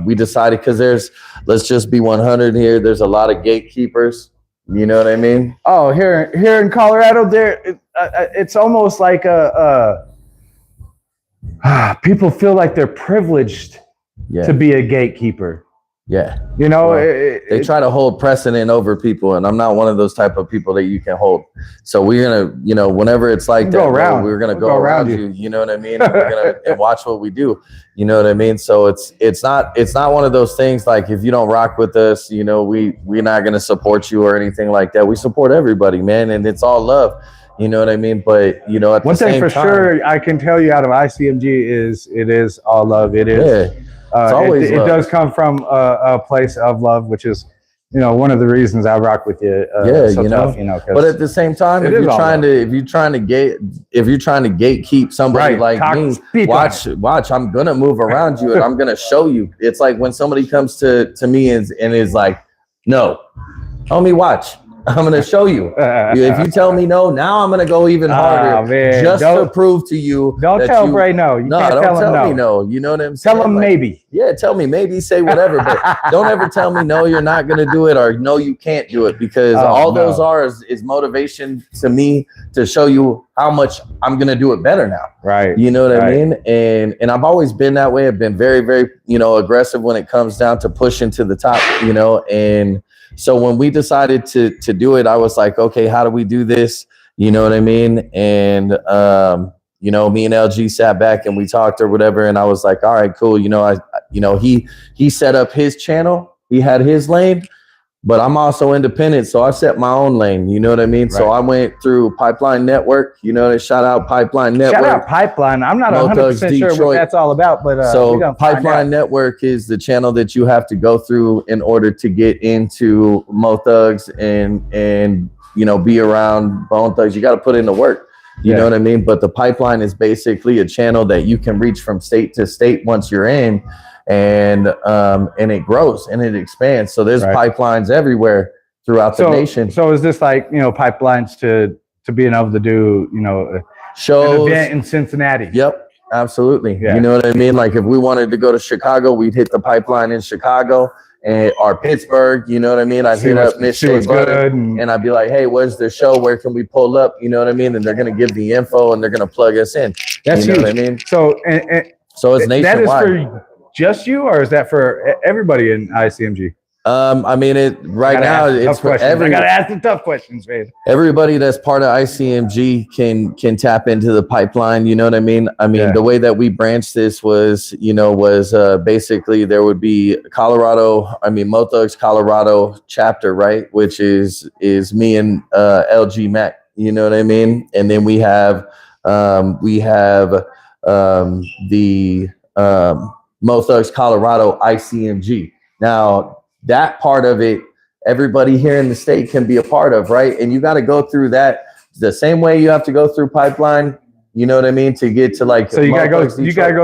we decided, because let's just be 100 here. There's a lot of gatekeepers. You know what I mean? Oh, here in Colorado, it's almost like people feel like they're privileged to be a gatekeeper. Yeah. You know, well, they try to hold precedent over people, and I'm not one of those type of people that you can hold. So we're gonna, you know, whenever it's like that, we're gonna go around you. You know what I mean? And we're gonna and watch what we do. You know what I mean? So it's not one of those things like, if you don't rock with us, you know, we're not gonna support you or anything like that. We support everybody, man, and it's all love. You know what I mean? But, you know, at one thing for sure I can tell you out of ICMG is it is all love. It is. Yeah. It does come from a place of love, which is, you know, one of the reasons I rock with you. But at the same time, if you're trying to gatekeep somebody like me, watch, I'm gonna move around you and I'm gonna show you. It's like when somebody comes to me and is like, no, homie, watch. I'm going to show you. If you tell me no, now I'm going to go even harder to prove to you. Don't tell him right now. Don't tell me no. You know what I'm saying? Tell him maybe. Yeah, tell me maybe, say whatever. But don't ever tell me no, you're not going to do it, or no, you can't do it, because those are is motivation to me to show you how much I'm going to do it better now. Right. You know what I mean? And I've always been that way. I've been very, very, you know, aggressive when it comes down to pushing to the top, you know, and so when we decided to do it, I was like, okay, how do we do this? You know what I mean? And, you know, me and LG sat back and we talked or whatever. And I was like, all right, cool. You know, he set up his channel. He had his lane, but I'm also independent. So I set my own lane. You know what I mean? Right. So I went through Pipeline Network, you know, shout out Pipeline Network. Shout out Pipeline. I'm not 100% sure what that's all about, but so Pipeline Network is the channel that you have to go through in order to get into Mo Thugs and you know, be around Bone Thugs. You got to put in the work. You know what I mean? But the Pipeline is basically a channel that you can reach from state to state once you're in. And it grows and it expands. So there's pipelines everywhere throughout the nation. So is this like, you know, pipelines to being able to do, you know, shows, an event in Cincinnati? Yep, absolutely. Yeah. You know what I mean? Like if we wanted to go to Chicago, we'd hit the pipeline in Chicago or Pittsburgh. You know what I mean? I'd hit up Miss Shea Butter and I'd be like, hey, where's the show? Where can we pull up? You know what I mean? And they're gonna give the info and they're gonna plug us in. That's you know huge. What I mean? So it's nationwide. That is for just you, or is that for everybody in ICMG? I mean, right now it's for everybody. I gotta ask the tough questions, man. Everybody that's part of ICMG can tap into the pipeline. You know what I mean? I mean, the way that we branched this was basically there would be Mo Thugs Colorado chapter, right? Which is me and LG Mac. You know what I mean? And then we have the Mo Thugs Colorado ICMG. Now that part of it, everybody here in the state can be a part of, right? And you got to go through that the same way you have to go through Pipeline. You know what I mean? To get to like, so you got to go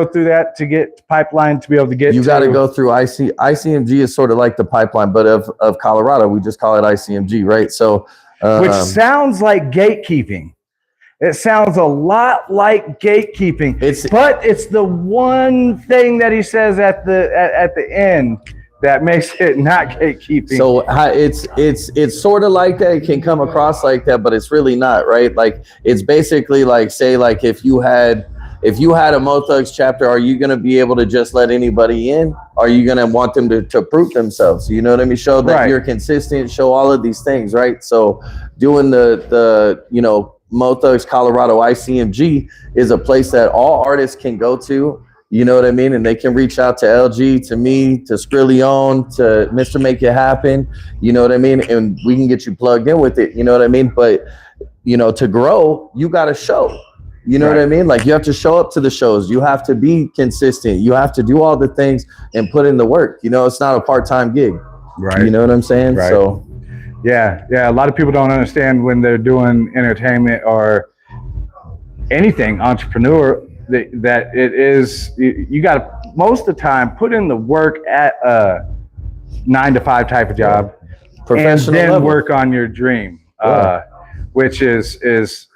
through that to get Pipeline to be able to get. You got to go through ICMG is sort of like the Pipeline, but of Colorado. We just call it ICMG, right? So, which sounds like gatekeeping. It sounds a lot like gatekeeping, but it's the one thing that he says at the end that makes it not gatekeeping. So it's sort of like that. It can come across like that, but it's really not, right? Like it's basically like, say, like if you had a Mo Thugs chapter, are you going to be able to just let anybody in? Are you going to want them to prove themselves? You know what I mean? Show that you're consistent. Show all of these things, right? So doing the you know, Mo Thugs Colorado ICMG is a place that all artists can go to, you know what I mean? And they can reach out to LG, to me, to Skrillion, to Mr. Make It Happen, you know what I mean? And we can get you plugged in with it, you know what I mean? But, you know, to grow, you got to show, you know what I mean? Like you have to show up to the shows. You have to be consistent. You have to do all the things and put in the work. You know, it's not a part-time gig, right? You know what I'm saying? Right. So. Yeah. A lot of people don't understand when they're doing entertainment or anything entrepreneur that it is, you got to most of the time put in the work at a 9-to-5 type of job, and then work on your dream, which is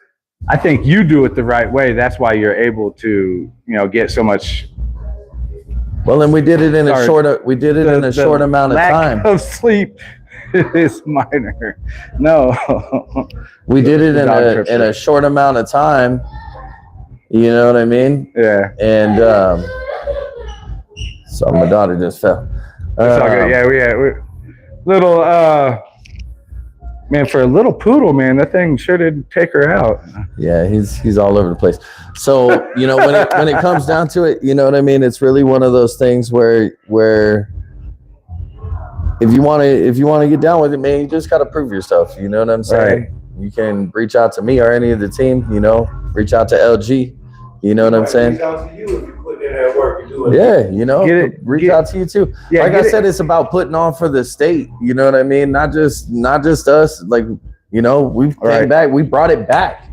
I think you do it the right way. That's why you're able to, you know, get so much Well, and we did it in a short amount of time. Lack of sleep is minor. No. We did it in a short amount of time. You know what I mean? Yeah. And so my daughter just fell. It's all good. Yeah, we little man, for a little poodle, man, that thing sure did take her out. Yeah, he's all over the place. So, you know, when it comes down to it, you know what I mean? It's really one of those things where if you want to get down with it, man, you just got to prove yourself. You know what I'm saying? Right. You can reach out to me or any of the team, you know, reach out to LG. You know what I'm saying? Reach out to you if you put in that work and do it. Yeah, you know, reach out to you too. Yeah, like I said, it's about putting on for the state. You know what I mean? Not just us. Like, you know, we came back, we brought it back,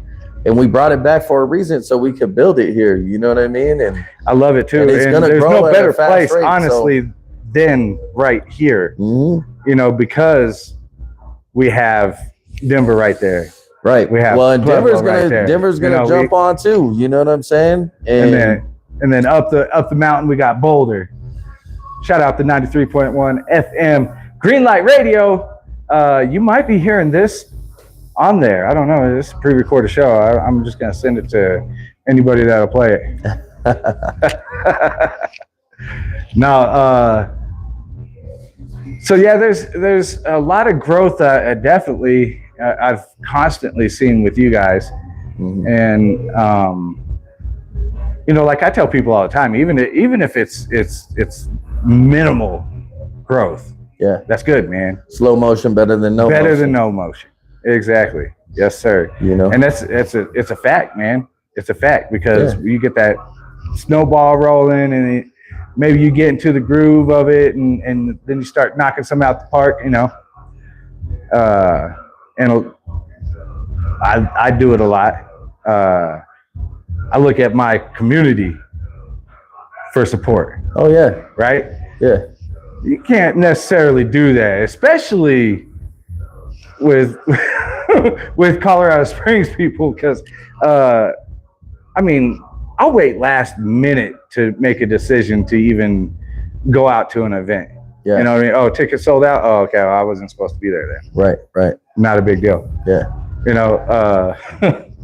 and we brought it back for a reason so we could build it here. You know what I mean? And I love it too. And it's gonna there's grow no at better a fast place, rate, honestly, than right here. Mhm. You know, because we have Denver right there. Right. We have and Denver's gonna jump on too. You know what I'm saying? And then up the mountain we got Boulder. Shout out to 93.1 FM Greenlight Radio. You might be hearing this on there. I don't know. This is a pre-recorded show. I'm just gonna send it to anybody that'll play it. No. So yeah, there's a lot of growth. Definitely. I've constantly seen with you guys, and you know, like I tell people all the time, even if it's minimal growth, yeah, that's good, man. Slow motion better than no motion. Exactly. Yes, sir. You know, and it's a fact, man. It's a fact because you get that snowball rolling, and maybe you get into the groove of it, and then you start knocking some out the park, you know. And I do it a lot. I look at my community for support. Oh yeah, right. Yeah, you can't necessarily do that, especially with with Colorado Springs people, because I mean, I'll wait last minute to make a decision to even go out to an event. Yeah. You know what I mean? Oh, tickets sold out? Oh, okay. Well, I wasn't supposed to be there then. Right. Not a big deal. Yeah. You know,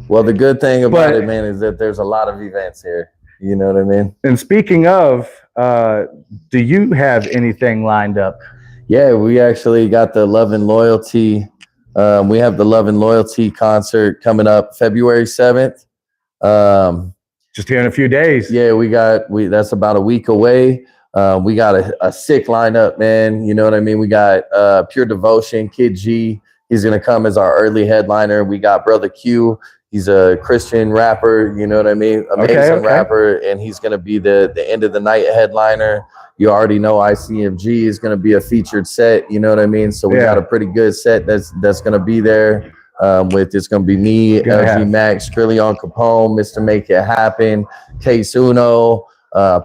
well, the good thing about it, man, is that there's a lot of events here. You know what I mean? And speaking of, do you have anything lined up? Yeah, we actually got the Love and Loyalty. We have the Love and Loyalty concert coming up February 7th. Just here in a few days. Yeah, that's about a week away. We got a sick lineup, man. You know what I mean? We got Pure Devotion, Kid G. He's going to come as our early headliner. We got Brother Q. He's a Christian rapper. You know what I mean? Amazing rapper. And he's going to be the end of the night headliner. You already know ICMG is going to be a featured set. You know what I mean? So we got a pretty good set that's going to be there. It's going to be me, LG Max, Trillion Capone, Mr. Make It Happen, Case Uno.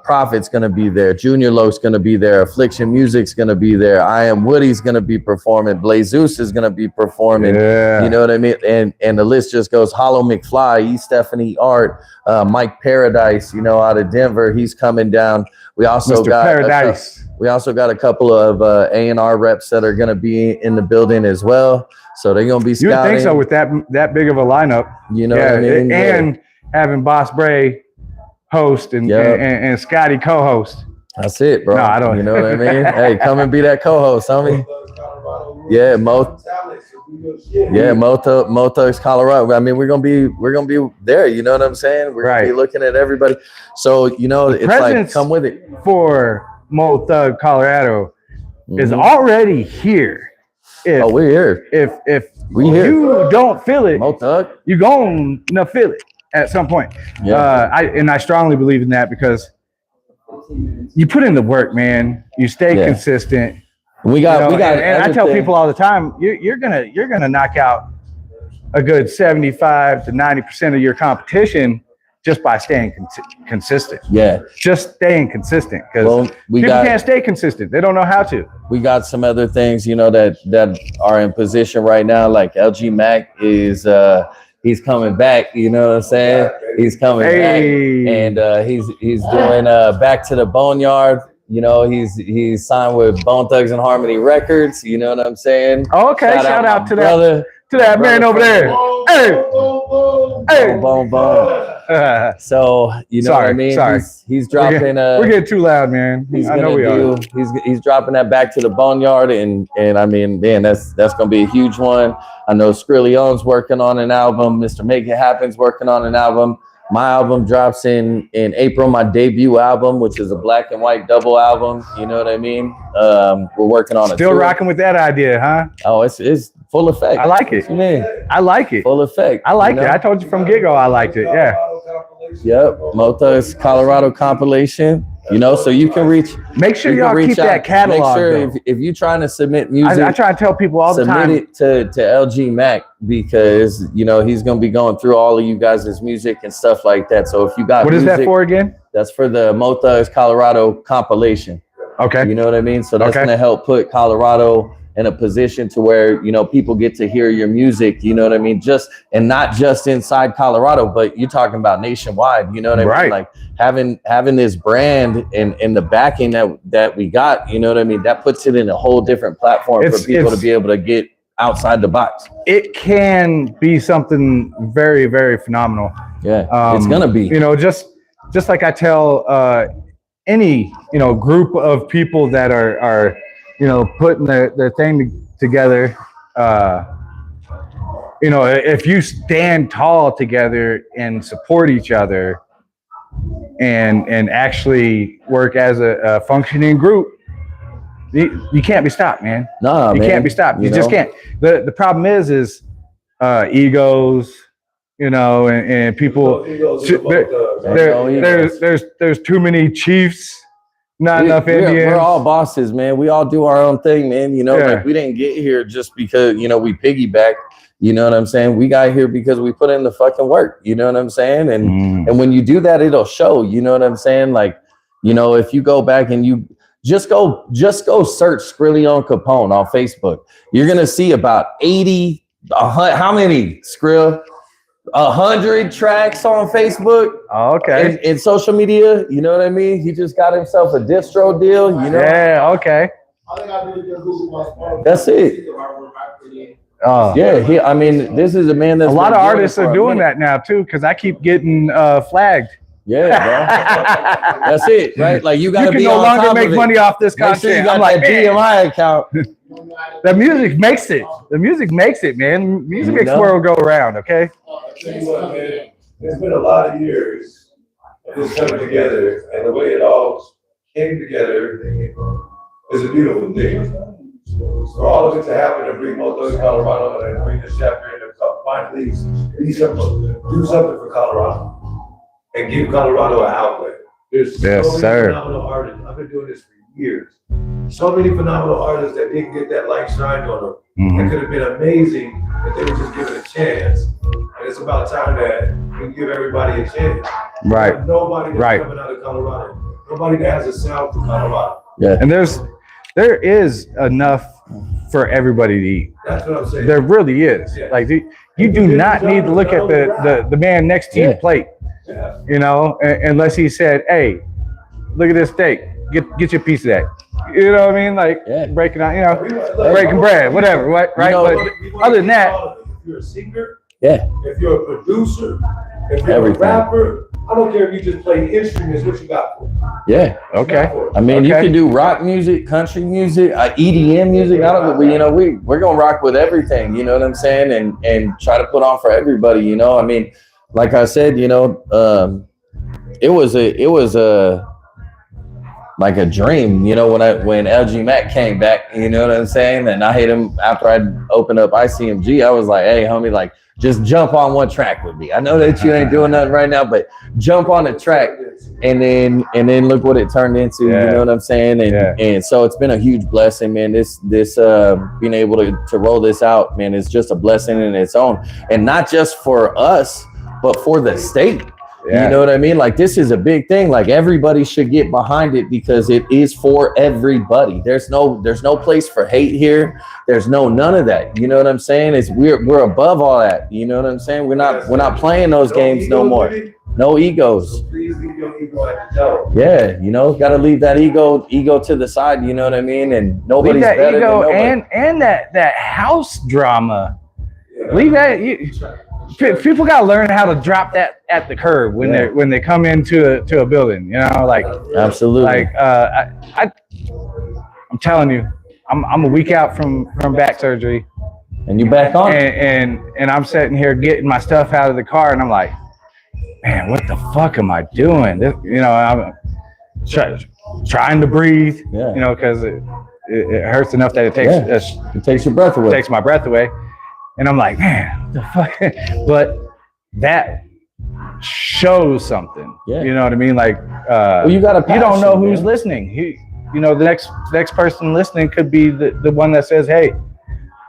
Prophet's gonna be there, Junior Loke's gonna be there, Affliction Music's gonna be there, I Am Woody's gonna be performing, Blazeus is gonna be performing. You know what I mean? And the list just goes. Hollow McFly, E. Stephanie Art, Mike Paradise, you know, out of Denver, he's coming down. We also got a couple of A&R reps that are gonna be in the building as well. So they're gonna be scouting. You would think so with that big of a lineup. You know what I mean? And having Boss Bray host and Scottie co-host. That's it, bro. No, I don't. You know what I mean? Hey, come and be that co-host, homie. Yeah, Mo Thugs, Colorado. I mean, we're gonna be there. You know what I'm saying? We're gonna be looking at everybody. So you know, it's like come with it. For Mo Thug, Colorado, is already here. We're here. If you don't feel it, Mo Thug, you're gonna feel it at some point. Yeah. I strongly believe in that because you put in the work, man. You stay consistent. We got. And I tell people all the time, you're gonna knock out a good 75 to 90% of your competition just by staying consistent. Yeah, just staying consistent, because people can't stay consistent. They don't know how to. We got some other things, you know, that are in position right now. Like LG Mac is. He's coming back, you know what I'm saying? He's coming back, and he's doing Back to the Boneyard. You know, he's signed with Bone Thugs and Harmony Records. You know what I'm saying? Oh, okay, shout out to brother, to that man over there. Hey, boom. So you know what I mean? Sorry. He's dropping. We're getting too loud, man. I know we are. He's dropping that Back to the Boneyard, and I mean, man, that's gonna be a huge one. I know Skrillion's working on an album. Mr. Make It Happen's working on an album. My album drops in April, my debut album, which is a black and white double album. You know what I mean? We're working on Still rocking with that idea, huh? Oh, it's full effect. I like it. I like it. Full effect. I like it. I told you from get-go I liked it. Yeah. Yep. Mo Thugs Colorado compilation. You know, so you can reach. Make sure y'all keep that catalog. Make sure if you're trying to submit music, I try to tell people all the time. Submit it to LG Mac, because you know he's gonna be going through all of you guys' music and stuff like that. So if you got what music, is that for again? That's for the Mo Thugs Colorado compilation. Okay. You know what I mean? So that's gonna help put Colorado in a position to where, you know, people get to hear your music, you know what I mean? And not just inside Colorado, but you're talking about nationwide, you know what I mean? Like having this brand and the backing that we got, you know what I mean? That puts it in a whole different platform for people to be able to get outside the box. It can be something very, very phenomenal. Yeah, it's gonna be. You know, just like I tell any, you know, group of people that are you know, putting their thing together, you know, if you stand tall together and support each other and actually work as a functioning group, you can't be stopped, man. No, you can't be stopped. You just can't. The problem is egos, you know, and people. There's too many chiefs. Not enough Indians. We're all bosses, man. We all do our own thing, man. You know, like we didn't get here just because, you know, we piggyback. You know what I'm saying? We got here because we put in the fucking work. You know what I'm saying? And when you do that, it'll show. You know what I'm saying? Like, you know, if you go back and you just go search Skrillion Capone on Facebook, you're gonna see about 80. How many Skrill? 100 tracks on Facebook. Oh, okay. In social media, you know what I mean? He just got himself a distro deal, you know? Yeah, okay. That's it. Yeah, I mean, this is a man that's a lot of artists are doing that now too, because I keep getting flagged. Yeah, bro. That's it, right? Like you got to be no on longer top make of money off this content. Make sure you got that GMI account. The music makes it. The music makes it, man. Music makes the world go around, okay? I'll tell you what, man. It's been a lot of years of this coming together, and the way it all came together is a beautiful thing. For all of it to happen and bring Mo Thugs Colorado and bring this chapter in and finally do something for Colorado and give Colorado an outlet. There's so many phenomenal artists. I've been doing this for years. So many phenomenal artists that didn't get that light shined on them. It could have been amazing if they were just given a chance. And it's about time that we give everybody a chance. Right. Nobody that's coming out of Colorado. Nobody that has a sound from Colorado. Yeah. And there is enough for everybody to eat. That's what I'm saying. There really is. Yeah. Like you do not need to look at the man next to your plate. Yeah. You know, unless he said, "Hey, look at this steak. Get your piece of that." You know what I mean? Like breaking out, you know, breaking bread, whatever, right? You know, but other than that, if you're a singer, if you're a producer, if you're a rapper, I don't care if you just play instruments. What you got for? Yeah. Okay. I mean, you can do rock music, country music, EDM music. I don't. You know, we're gonna rock with everything. You know what I'm saying? And try to put on for everybody. You know, I mean, like I said, you know, it was a like a dream, you know, when LG Mac came back, you know what I'm saying? And I hit him after I opened up ICMG. I was like, hey, homie, like, just jump on one track with me. I know that you ain't doing nothing right now, but jump on the track. And then look what it turned into, you know what I'm saying? And so it's been a huge blessing, man. This being able to roll this out, man, is just a blessing in its own. And not just for us, but for the state. You know what I mean? Like, this is a big thing. Like, everybody should get behind it because it is for everybody. There's no place for hate here. There's none of that. You know what I'm saying? We're above all that. You know what I'm saying? We're not playing those games no more. No egos. So please leave your ego at the door. Yeah, you know, got to leave that ego to the side. You know what I mean? And nobody's leave that better ego than nobody. and that house drama. Yeah. Leave that. People got to learn how to drop that at the curb when they come into a building. You know, like Absolutely. like I'm telling you, I'm a week out from back surgery. And you back on? And I'm sitting here getting my stuff out of the car, and I'm like, man, what the fuck am I doing? You know, I'm trying to breathe. Yeah. You know, because it hurts enough that it takes your breath away. Takes my breath away, and I'm like, man, what the fuck? But that shows something. Yeah. You know what I mean? Like, well, you got a passion, you don't know who's man. listening. You know, the next person listening could be the one that says, hey,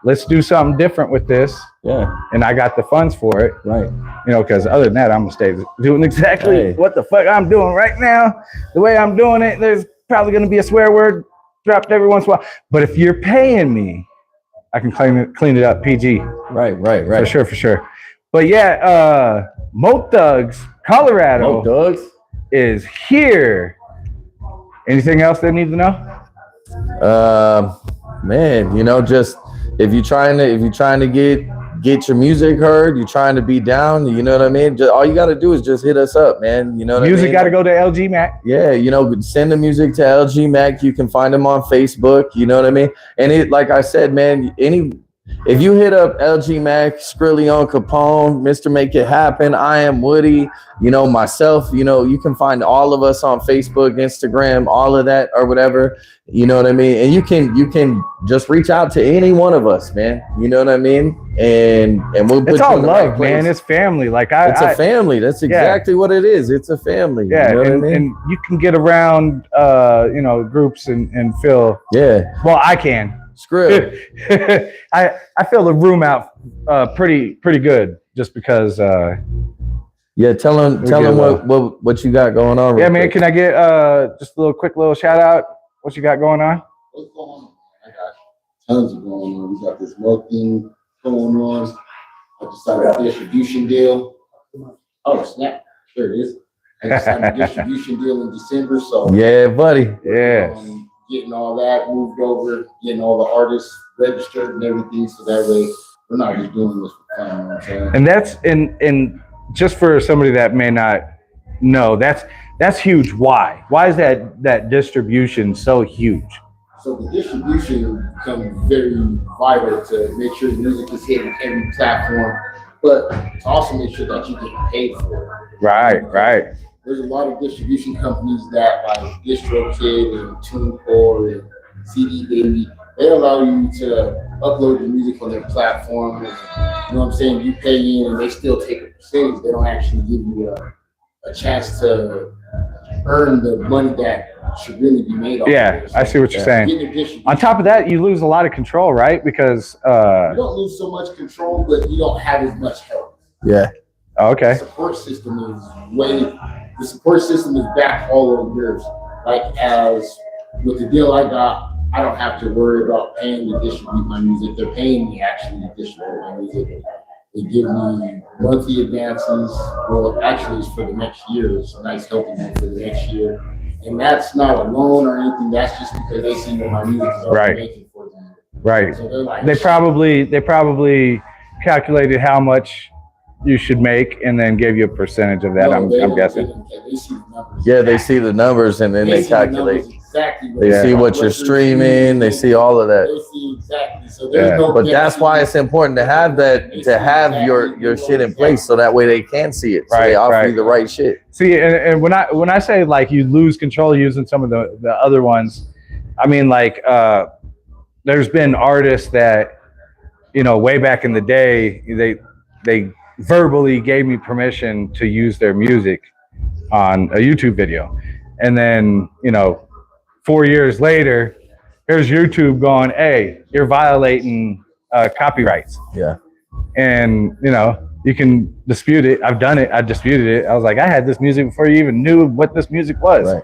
let's do something different with this. Yeah. And I got the funds for it. Right. You know, because other than that, I'm going to stay doing exactly what the fuck I'm doing right now. The way I'm doing it, there's probably going to be a swear word dropped every once in a while. But if you're paying me, I can clean it up PG. Right. For sure. But yeah, Mo Thugs, Colorado Mo Thugs is here. Anything else they need to know? Man, you know, just if you're trying to get your music heard, you're trying to be down, you know what I mean? Just, all you got to do is just hit us up, man. You know what I mean? Music got to go to LG Mac. Yeah, you know, send the music to LG Mac. You can find them on Facebook, you know what I mean? And it, like I said, man, if you hit up LG Mac, Skrillion Capone, Mr. Make It Happen, I Am Woody, you know, myself, you know, you can find all of us on Facebook, Instagram, all of that or whatever, you know what I mean? And you can just reach out to any one of us, man. You know what I mean? And we'll put It's you all in the love, right place. man. It's family. Like it's a family. That's exactly what it is. It's a family. Yeah, you know what I mean? and you can get around, you know, groups and feel. Yeah. Well, I can. Skrill. I fill the room out pretty good just because. Yeah, tell them what you got going on. Yeah, man. Can I get just a quick little shout out? What you got going on? What's going on? I got tons of going on. We got this milk thing going on. I just signed a distribution deal. Oh snap! There it is. I just signed a distribution deal in December. So yeah, buddy. Yeah. Getting all that moved over, getting all the artists registered and everything, so that way we're not just doing this for fun. You know what I'm saying? And that's and just for somebody that may not know, that's huge. Why is that distribution so huge? So the distribution becomes very vital to make sure the music is hitting every platform, but to also make sure that you get paid for it. Right. There's a lot of distribution companies that like DistroKid and TuneCore and CD Baby. They allow you to upload your music on their platform. And, you know what I'm saying? You pay in and they still take a percentage. They don't actually give you a chance to earn the money that should really be made off of it. I see what you're saying. On top of that, you lose a lot of control, right? Because you don't lose so much control, but you don't have as much help. Yeah. Okay. The support system is back all over yours. Like as with the deal I got, I don't have to worry about paying to distribute my music. They're paying me actually to distribute my music. They give me monthly advances. Well, actually, it's for the next year. It's a nice helping hand for the next year. And that's not a loan or anything. That's just because they see what my music is already making for them. Right. So they're like, They probably calculated how much you should make and then gave you a percentage of that. I'm guessing. They see the numbers. Yeah, they see the numbers and then they see the calculate. numbers exactly. They see what you're streaming. They see all of that. They see exactly. So there's no. But that's why it's important to have that, to have your shit in place, so that way they can see it. So they offer you the right shit. See, and when I say like you lose control using some of the other ones, I mean like there's been artists that, you know, way back in the day they verbally gave me permission to use their music on a YouTube video, and then, you know, 4 years later, here's YouTube going, hey, you're violating copyrights. Yeah. And, you know, you can dispute it. I've done it. I disputed it. I was like, I had this music before you even knew what this music was. Right.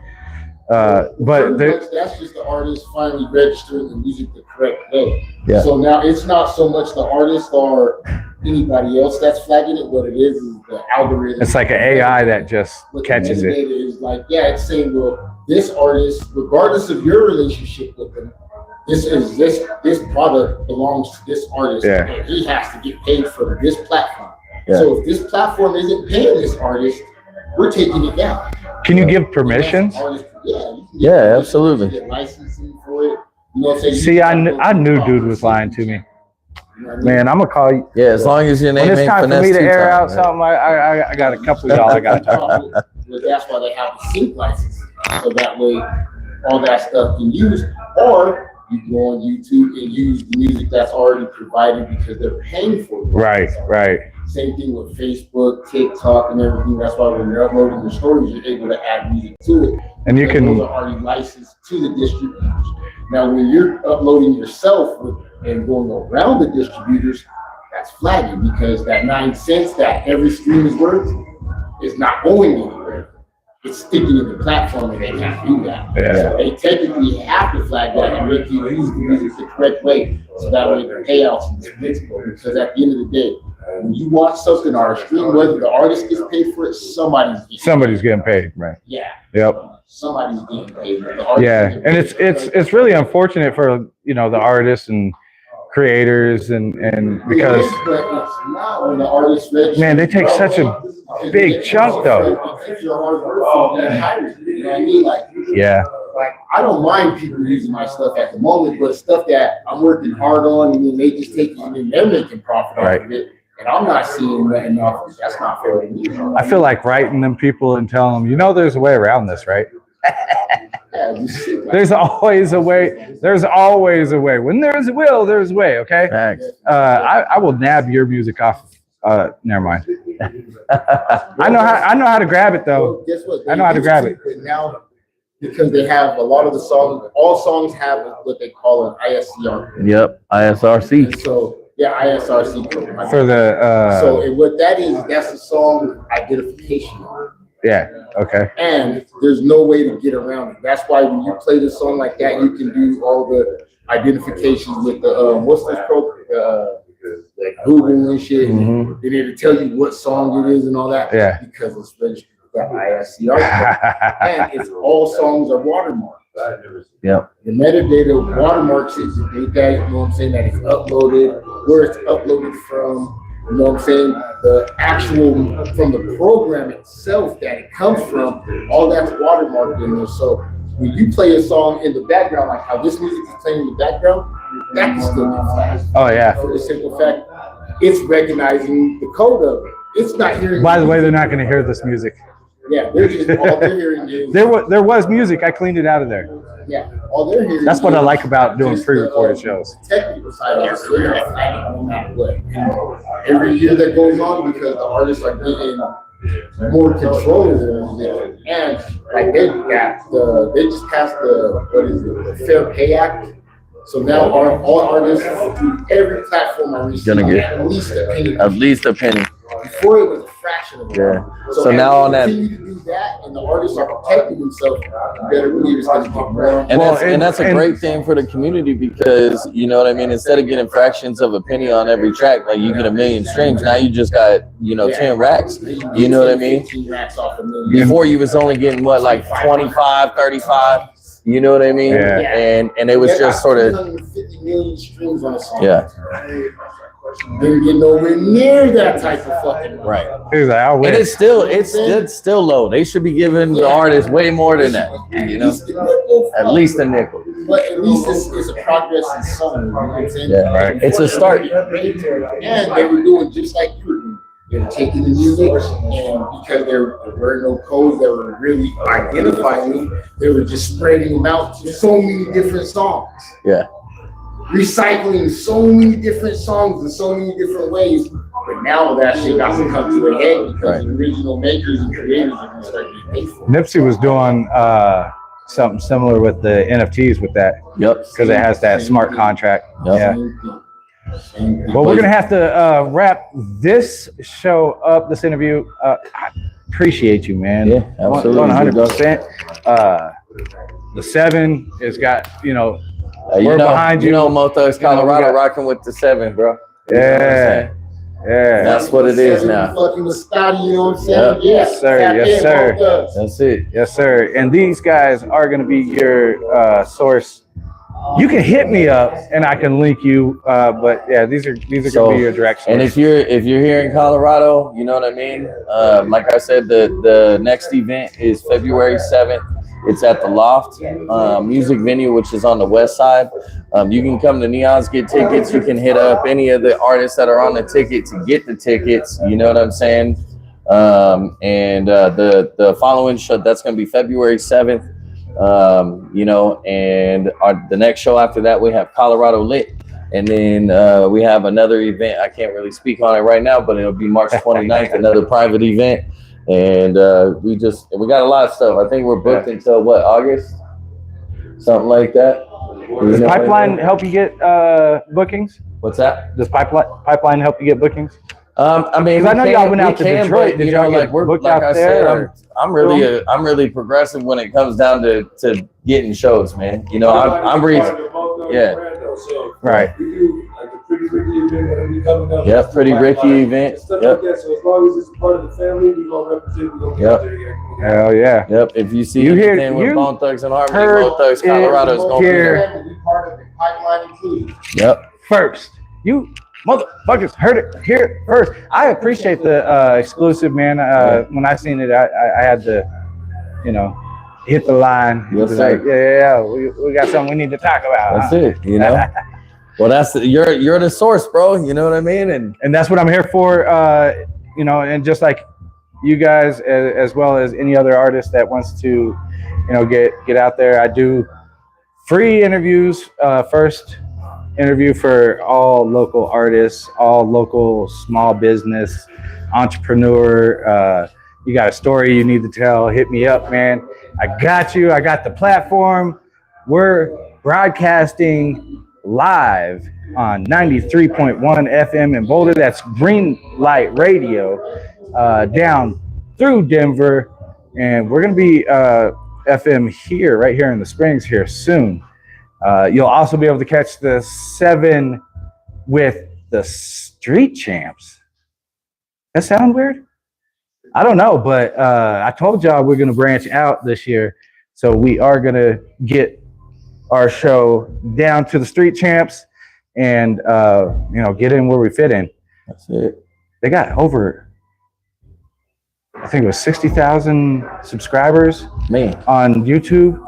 But that's just the artist finally registering the music the correct way. Yeah. So now it's not so much the artist or anybody else that's flagging it. What it is the algorithm. It's like an AI that just But catches the it. metadata is like, yeah, it's saying, well, this artist, regardless of your relationship with them, this product belongs to this artist, Yeah. and he has to get paid for this platform. Yeah. So if this platform isn't paying this artist, we're taking it down. Can you give permissions? Yeah, you can get Yeah, permission, absolutely. you get licensing for it. You know what I'm saying? See, I knew dude was lying to me. You know what I mean? Man, I'm gonna call you. Yeah, as long as your When name it's ain't time for finesse me to two air out times, something, I got a couple of y'all I gotta talk to. But that's why they have the sync license, so that way all that stuff can use. Or you go on YouTube and use the music that's already provided because they're paying for it. Right. Same thing with Facebook, TikTok, and everything. That's why when you're uploading your stories, you're able to add music to it. And you Because can- those are already licensed to the distributors. Now, when you're uploading yourself and going around the distributors, that's flagging because that 9 cents that every stream is worth is not going anywhere. It's sticking in the platform, and they can't do that. Yeah. So they technically have to flag that and make you use the music the correct way, so that way the payouts is predictable. Because at the end of the day, when you watch something on a stream, whether the artist gets paid for it, Somebody's getting paid. Right. Yeah, Yep. somebody's getting paid. The artist Yeah, isn't and paid. it's really unfortunate for the artists and creators and because But it's not when the artist register. man, they take such a big chunk though. It's your hard work for being hired. You know what I mean? Yeah. Like I don't mind people using my stuff at the moment, but stuff that I'm working hard on, and then they just take it and then they're making profit off of it, and I'm not seeing nothing off of it. That's not fair to me. I feel like writing them people and telling them, there's a way around this, right? Yeah, you see, like, There's always a way. There's always a way. When there's a will, there's a way. Okay. Facts. I will nab your music off. Never mind. I know how to grab it though. well, guess what? I know how to grab it. But now, because they have a lot of the songs, all songs have what they call an ISCR. Yep, ISRC. And so, yeah, ISRC program. For the So and what that is, that's a song identification. yeah. Okay. And there's no way to get around it. That's why when you play the song like that, you can do all the identifications with the what's this program? Like Google and shit. Mhm. And it'll tell you what song it is and all that. Yeah. Because it's registered with the ISCR. And it's all songs are watermarked. Yep. The metadata watermarks it to date that, you know what I'm saying, that it's uploaded, where it's uploaded from, you know what I'm saying, the actual, from the program itself that it comes from, all that's watermarked in there. So when you play a song in the background, like how this music is playing in the background, that can still be flagged. Oh yeah. For the simple fact, it's recognizing the code of it. It's not hearing. By the way, they're not going to hear this music. Yeah, they're just, all they're hearing is. There was music. I cleaned it out of there. Yeah, all they're hearing. That's what I is like about doing just pre-recorded the, shows. Technical side of it, so they're not flagging no matter what. Every year that goes on, because the artists are getting more control of their music, and like they just passed the Fair Pay Act. So now all artists through every platform are receiving Gonna get at least a penny. at least a penny. Before it was a fraction of it. Yeah. So as now they on that- continue to do that, and the artists are protecting themselves, you better believe it's going to get more. And Well, that's a and- great thing for the community because you know what I mean. Instead of getting fractions of a penny on every track, like you get 1 million streams. Now you just got 10 racks. You know what I mean? 15 racks off a million. Before you was only getting what, like 25, 35. You know what I mean? Yeah. And it was They just got sort of 250 million streams on a song. yeah. Didn't get nowhere near that type of fucking. Right. He's like, I And wish. it's still low. They should be giving the artists way more than that. You know, at least a nickel. But at least it's a progress in something. You know what I'm saying? Yeah, right. It's a start. And they were doing just like you were doing. They were taking the music, and because there were no codes that were really identifying them, they were just spreading them out to so many different songs. Yeah. Recycling so many different songs in so many different ways. But now that shit got to come to a head because Right. the original makers and creators are going to start getting paid for it. Nipsey was doing something similar with the NFTs with that Yep. because it has that smart contract. Yep. Yeah. Same thing. Same thing. Well, we're gonna have to wrap this show up. This interview. I appreciate you, man. Yeah, absolutely. 100%. The 7 has got we're you know, behind you. You know, Mo Thugs, You know, we Colorado, got- rocking with the 7, bro. You know what I'm Yeah. saying? Yeah. That's what it is now. Fucking with Scottie, you know what I'm saying? Yep. Yeah, Yes, sir. tap Yes, in, sir. Mo Thugs. That's it. Yes, sir. And these guys are going to be your source. You can hit me up and I can link you. But yeah, these are going to be your direct source. And if you're here in Colorado, you know what I mean. Like I said, the next event is February 7th. It's at the Loft Music Venue, which is on the west side. You can come to Neon's, get tickets. You can hit up any of the artists that are on the ticket to get the tickets. You know what I'm saying? The following show, that's going to be February 7th. You know, and the next show after that, we have Colorado Lit. And then we have another event. I can't really speak on it right now, but it'll be March 29th, another private event. And we got a lot of stuff. I think we're booked until what, August? Something like that. Does Pipeline help you get bookings? What's that? Does Pipeline help you get bookings? I mean, I know y'all went out to Detroit. Did y'all get booked out there? I'm really progressive when it comes down to getting shows, man. You know, I'm yeah. Right. We do like the Pretty Ricky event that'll be coming up. Yep, Pretty Ricky event. Stuff Yep. like that. So as long as it's part of the family, we gonna represent. We gonna get out there. Hell yeah. Yep. If you see You hear- anything with you Bone Thugs and Harmony, heard Mo Thugs Colorado is going to be here. there. To be part of the pipeline included. Yep. First, you motherfuckers heard it here first. I appreciate the exclusive, man. When I seen it, I had to, you know, hit the line. Yes, It was sir. like, yeah, we got something we need to talk about. That's it. You know. Well, you're the source, bro. You know what I mean? And that's what I'm here for. You know, and just like you guys, as well as any other artist that wants to, you know, get out there, I do free interviews. First interview for all local artists, all local small business entrepreneur. You got a story you need to tell, hit me up, man. I got you. I got the platform. We're broadcasting live on 93.1 FM in Boulder. That's Green Light Radio down through Denver. And we're going to be FM here, right here in the Springs here soon. You'll also be able to catch the 7 with the Street Champs. That sound weird? I don't know, but I told y'all we're going to branch out this year. So we are going to get our show down to the Street Champs and, you know, get in where we fit in. That's it. They got over, I think it was 60,000 subscribers on YouTube.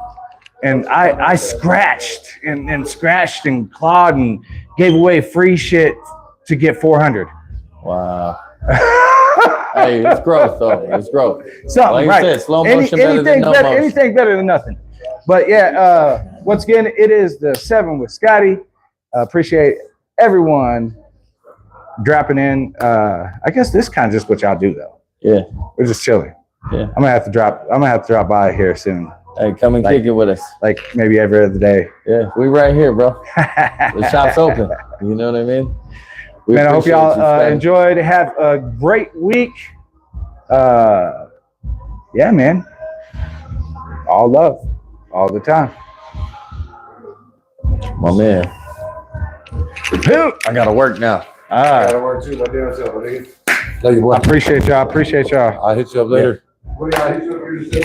And I scratched and scratched and clawed and gave away free shit to get 400. Wow. Hey, it's growth though. It's growth. Something, like right? You said, slow motion anything better than nothing. But yeah, once again, it is the 7 with Scottie. Appreciate everyone dropping in. I guess this kind of just what y'all do though. Yeah, we're just chilling. Yeah, I'm gonna have to drop by here soon. Hey, come and kick it with us. Like maybe every other day. Yeah, we right here, bro. The shop's open. You know what I mean? Man, I hope y'all enjoyed. Have a great week. Yeah, man. All love, all the time. My man. I gotta work now. I gotta work too. My damn self, nigga. Love you, boy. Appreciate y'all. I'll hit you up later. What do y'all hit you up here to say?